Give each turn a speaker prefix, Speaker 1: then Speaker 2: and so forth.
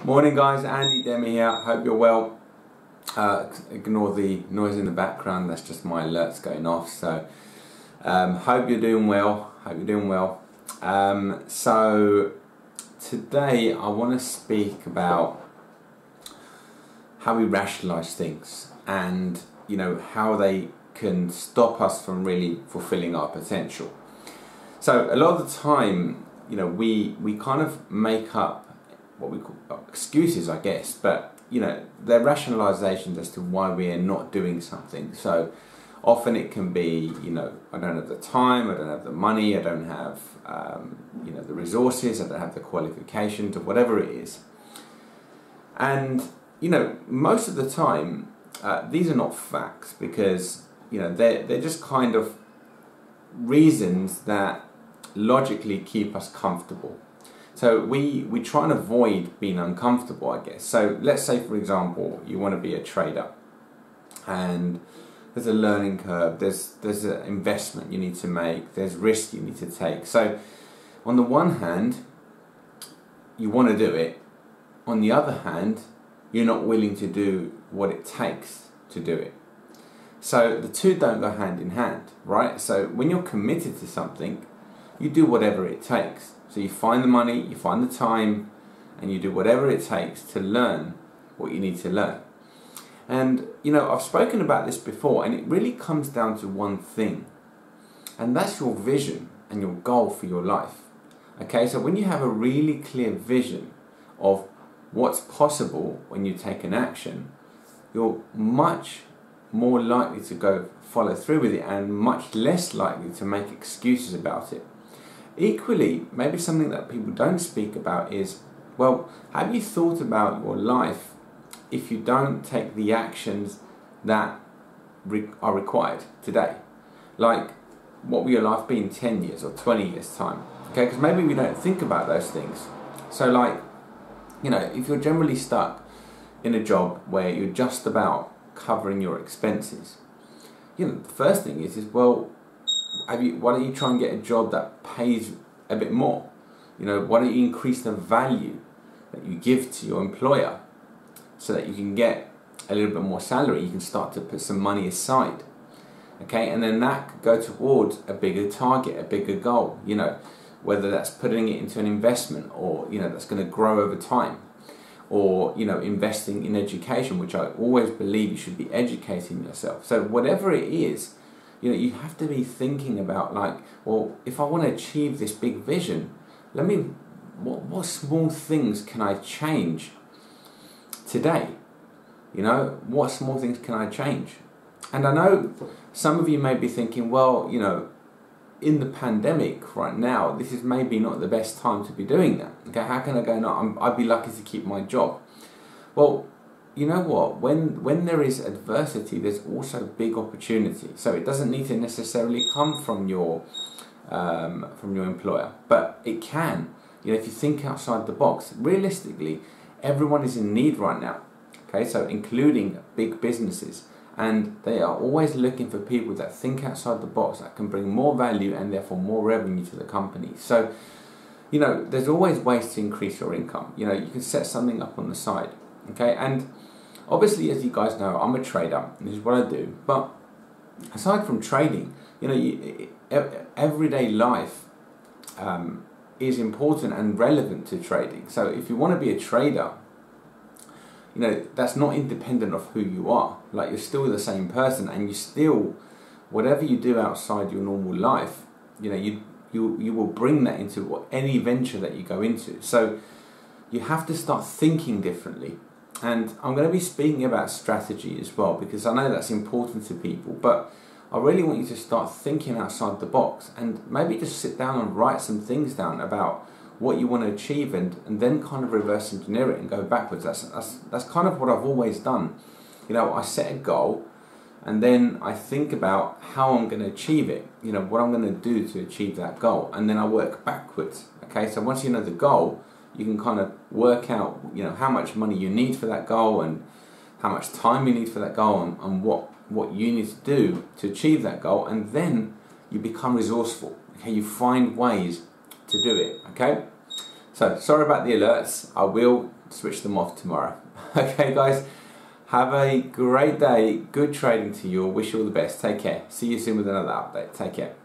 Speaker 1: Morning guys, Andy Demi here, hope you're well. Ignore the noise in the background, that's just my alerts going off. So hope you're doing well, so today I want to speak about how we rationalize things and how they can stop us from really fulfilling our potential. So a lot of the time we kind of make up what we call excuses, I guess, but they're rationalizations as to why we are not doing something. So often it can be, I don't have the time, I don't have the money, I don't have the resources, I don't have the qualifications, or whatever it is. And most of the time these are not facts, because they're just kind of reasons that logically keep us comfortable. So we try and avoid being uncomfortable, I guess. So let's say, for example, you want to be a trader, and there's a learning curve, there's an investment you need to make, there's risk you need to take. So on the one hand, you want to do it. On the other hand, you're not willing to do what it takes to do it. So the two don't go hand in hand, right? So when you're committed to something, you do whatever it takes. So you find the money, you find the time, and you do whatever it takes to learn what you need to learn. And I've spoken about this before, and it really comes down to one thing, and that's your vision and your goal for your life. Okay, so when you have a really clear vision of what's possible when you take an action, you're much more likely to follow through with it, and much less likely to make excuses about it. Equally, maybe something that people don't speak about is, well, have you thought about your life if you don't take the actions that are required today? Like, what will your life be in 10 years or 20 years time? Okay, because maybe we don't think about those things. So like, if you're generally stuck in a job where you're just about covering your expenses, the first thing is well, why don't you try and get a job that pays a bit more? Why don't you increase the value that you give to your employer so that you can get a little bit more salary, you can start to put some money aside. Okay, and then that could go towards a bigger target, a bigger goal, whether that's putting it into an investment, or that's going to grow over time, or investing in education, which I always believe you should be educating yourself. So whatever it is, you have to be thinking about, like, well, if I want to achieve this big vision, what small things can I change today? What small things can I change? And I know some of you may be thinking, well, in the pandemic right now, this is maybe not the best time to be doing that. Okay, how can I go, no, I'd be lucky to keep my job. Well, you know what? When there is adversity, there's also big opportunity. So it doesn't need to necessarily come from your employer, but it can. If you think outside the box, realistically, everyone is in need right now. Okay, so including big businesses, and they are always looking for people that think outside the box, that can bring more value and therefore more revenue to the company. So there's always ways to increase your income. You can set something up on the side. Okay, and obviously, as you guys know, I'm a trader, and this is what I do. But aside from trading, everyday life is important and relevant to trading. So if you want to be a trader, that's not independent of who you are. Like, you're still the same person, and you still, whatever you do outside your normal life, you will bring that into any venture that you go into. So you have to start thinking differently. And I'm going to be speaking about strategy as well, because I know that's important to people, but I really want you to start thinking outside the box, and maybe just sit down and write some things down about what you want to achieve, and then kind of reverse engineer it and go backwards. That's kind of what I've always done. I set a goal, and then I think about how I'm going to achieve it, what I'm going to do to achieve that goal, and then I work backwards. Okay, so once you know the goal, you can kind of work out, how much money you need for that goal, and how much time you need for that goal, and what you need to do to achieve that goal, and then you become resourceful. Okay, you find ways to do it. Okay, So sorry about the alerts. I will switch them off tomorrow. Okay, guys. Have a great day. Good trading to you. Wish you all the best. Take care. See you soon with another update. Take care.